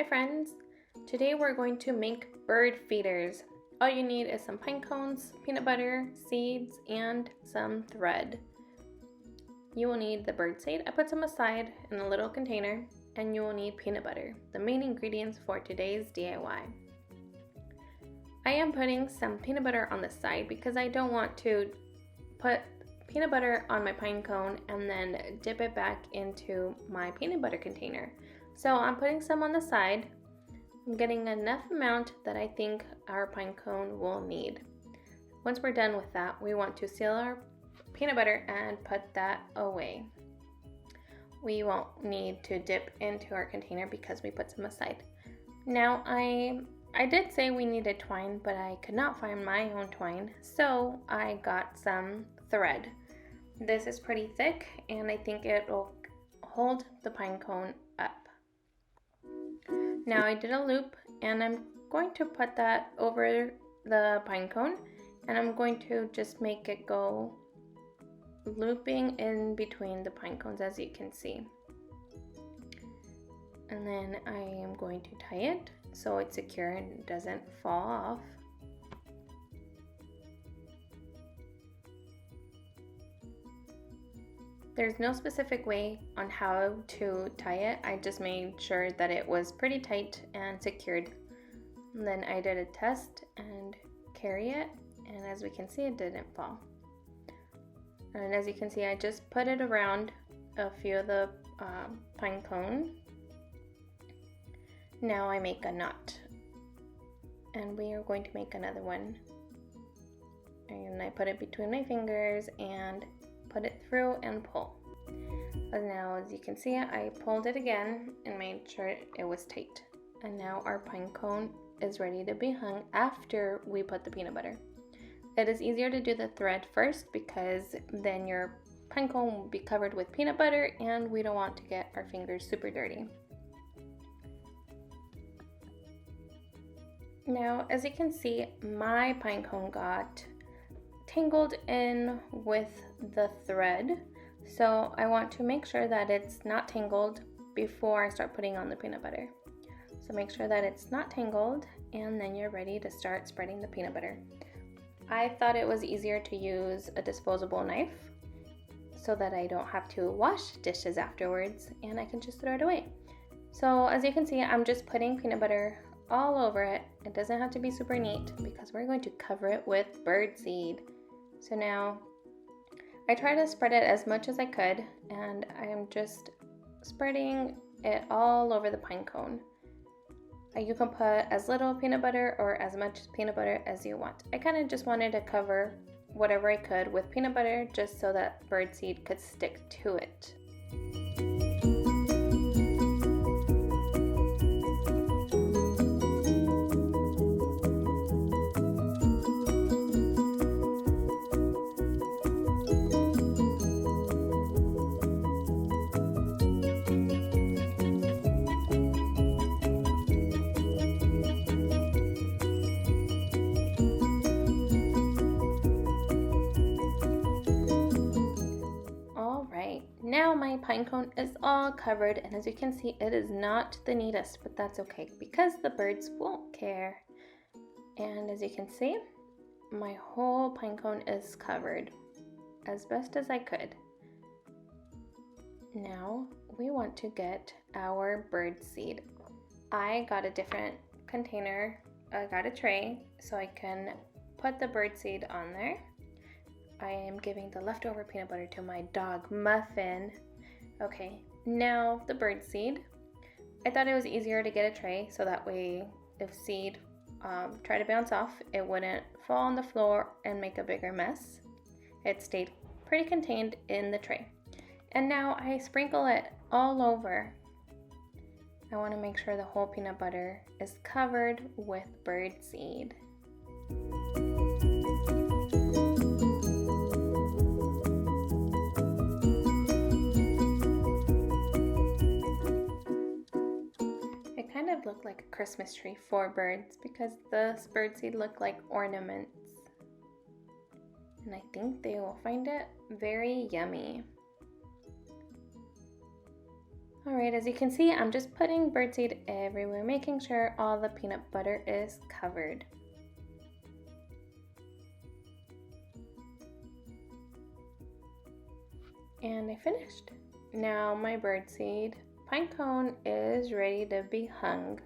Hi friends! Today we're going to make bird feeders. All you need is some pine cones, peanut butter, seeds, and some thread. You will need the bird seed. I put some aside in a little container, and you will need peanut butter, the main ingredients for today's DIY. I am putting some peanut butter on the side because I don't want to put peanut butter on my pine cone and then dip it back into my peanut butter container. So I'm putting some on the side. I'm getting enough amount that I think our pine cone will need. Once we're done with that, we want to seal our peanut butter and put that away. We won't need to dip into our container because we put some aside. Now I did say we needed twine, but I could not find my own twine, so I got some thread. This is pretty thick and I think it will hold the pine cone up. Now I did a loop and I'm going to put that over the pine cone, and I'm going to just make it go looping in between the pine cones, as you can see. And then I am going to tie it so it's secure and it doesn't fall off. There's no specific way on how to tie it. I just made sure that it was pretty tight and secured. And then I did a test and carry it, and as we can see, it didn't fall. And as you can see, I just put it around a few of the pine cone. Now I make a knot, and we are going to make another one. And I put it between my fingers and put it through and pull. And now, as you can see, I pulled it again and made sure it was tight. And now our pine cone is ready to be hung after we put the peanut butter. It is easier to do the thread first because then your pine cone will be covered with peanut butter and we don't want to get our fingers super dirty. Now, as you can see, my pine cone got tangled in with the thread, so I want to make sure that it's not tangled before I start putting on the peanut butter. So make sure that it's not tangled, and then you're ready to start spreading the peanut butter. I thought it was easier to use a disposable knife so that I don't have to wash dishes afterwards and I can just throw it away. So as you can see, I'm just putting peanut butter all over it. It doesn't have to be super neat because we're going to cover it with bird seed. So now I try to spread it as much as I could, and I am just spreading it all over the pine cone. You can put as little peanut butter or as much peanut butter as you want. I kind of just wanted to cover whatever I could with peanut butter just so that bird seed could stick to it. Now my pine cone is all covered, and as you can see, it is not the neatest, but that's okay because the birds won't care. And as you can see, my whole pine cone is covered as best as I could. Now we want to get our bird seed. I got a different container. I got a tray so I can put the bird seed on there. I am giving the leftover peanut butter to my dog, Muffin. Okay, now the bird seed. I thought it was easier to get a tray so that way if seed tried to bounce off, it wouldn't fall on the floor and make a bigger mess. It stayed pretty contained in the tray. And now I sprinkle it all over. I want to make sure the whole peanut butter is covered with bird seed. Look like a Christmas tree for birds because the bird seed look like ornaments, and I think they will find it very yummy. Alright, as you can see, I'm just putting birdseed everywhere, making sure all the peanut butter is covered. And I finished. Now my birdseed pine cone is ready to be hung.